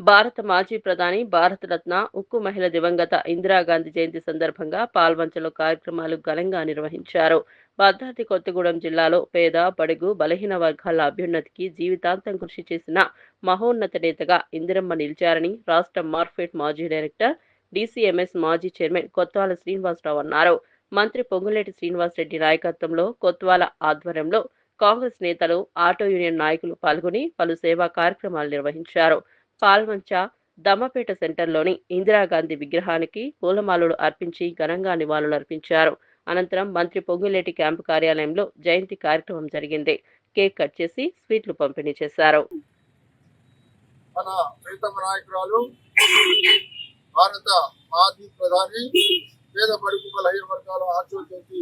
భారత మాజీ ప్రధాని, భారతరత్న, ఉక్కు మహిళ దివంగత ఇందిరాగాంధీ జయంతి సందర్భంగా పాల్వంచలో కార్యక్రమాలు ఘనంగా నిర్వహించారు. భద్రాద్రి కొత్తగూడెం జిల్లాలో పేద, బడుగు, బలహీన వర్గాల అభ్యున్నతికి జీవితాంతం కృషి చేసిన మహోన్నత నేతగా ఇందిరమ్మ నిలిచారని రాష్ట్ర మార్ఫెడ్ మాజీ డైరెక్టర్, డీసీఎంఎస్ మాజీ చైర్మన్ కొత్వాల శ్రీనివాసరావు అన్నారు. మంత్రి పొంగులేటి శ్రీనివాసరెడ్డి నాయకత్వంలో, కొత్వాల ఆధ్వర్యంలో కాంగ్రెస్ నేతలు, ఆటో యూనియన్ నాయకులు పాల్గొని పలు సేవా కార్యక్రమాలు నిర్వహించారు. పాల్వంచ దమ్మపేట సెంటర్లోని ఇందిరాగాంధీ విగ్రహానికి పూలమాలలు అర్పించి ఘనంగా నివాళులర్పించారు. అనంతరం మంత్రి పొంగులేటి క్యాంపు కార్యాలయంలో జయంతి కార్యక్రమం జరిగింది. కేక్ కట్ చేసి స్వీట్లు పంపిణీ చేశారు. మన ప్రీతమ నాయకురాలు భారత మాజీ ప్రధాని, పేద బడుగు బలహీన వర్గాల ఆశోజ్యోతి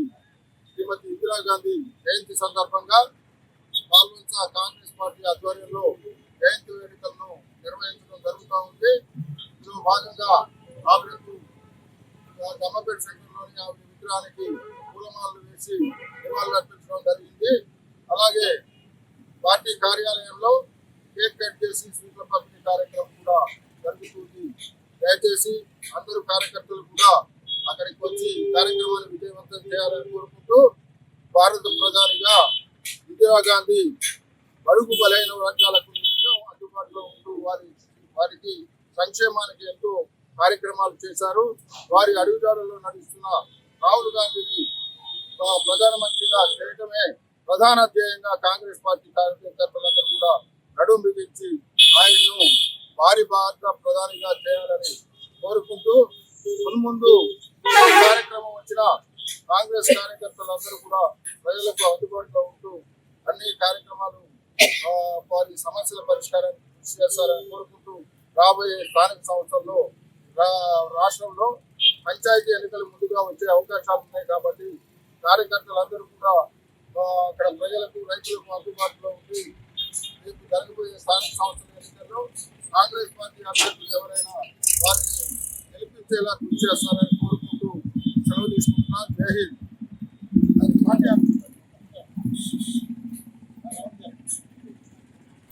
శ్రీమతి ఇందిరాగాంధీ జయంతి సందర్భంగా పాల్వంచ కాంగ్రెస్ పార్టీ ఆధ్వర్యంలో జయంతి వేడుకలను నిర్వహించడం జరుగుతూ ఉంది. ఇందులో భాగంగా ఆవిడకు దమ్మపేట సెంటర్లోని ఆవిడ విగ్రహానికి పూలమాలలు వేసి నివాళులు అర్పించడం జరిగింది. అలాగే పార్టీ కార్యాలయంలో కేక్ కట్ చేసి స్వీట్ల పంపిణీ కార్యక్రమం కూడా జరుగుతుంది. దయచేసి అందరూ కార్యకర్తలు కూడా అక్కడికి వచ్చి కార్యక్రమాన్ని విజయవంతం చేయాలని కోరుకుంటూ, భారత ప్రధానిగా ఇందిరాగాంధీ బడుగు బలైన వర్గాలకు నిత్యం అందుబాటులో ఉంటూ వారికి సంక్షేమానికి ఎంతో కార్యక్రమాలు చేశారు. వారి అడుగుజాడల్లో నడుస్తున్న రాహుల్ గాంధీని ప్రధానమంత్రిగా చేయడమే ప్రధాన ధ్యేయంగా కాంగ్రెస్ పార్టీ కార్యకర్తలందరూ కూడా నడుం బిగించి ఆయన్ను భారీ భారత ప్రధానిగా చేయాలని కోరుకుంటూ, మున్ముందు కార్యక్రమం వచ్చిన కాంగ్రెస్ కార్యకర్తలందరూ కూడా ప్రజలకు అందుబాటులో ఉంటూ అన్ని కార్యక్రమాలు వారి సమస్యల పరిష్కారానికి కృషి చేస్తారని కోరుకుంటూ, రాబోయే స్థానిక సంస్థల్లో రాష్ట్రంలో పంచాయతీ ఎన్నికలు ముందుగా వచ్చే అవకాశాలు ఉన్నాయి కాబట్టి కార్యకర్తలందరూ కూడా అక్కడ ప్రజలకు, రైతులకు అందుబాటులో ఉండి రేపు జరగబోయే స్థానిక సంస్థల ఎన్నికల్లో కాంగ్రెస్ పార్టీ అభ్యర్థులు ఎవరైనా వారిని గెలిపించేలా కృషి చేస్తారని కోరుకుంటూ సెలవు తీసుకుంటున్నాను. జై హింద్.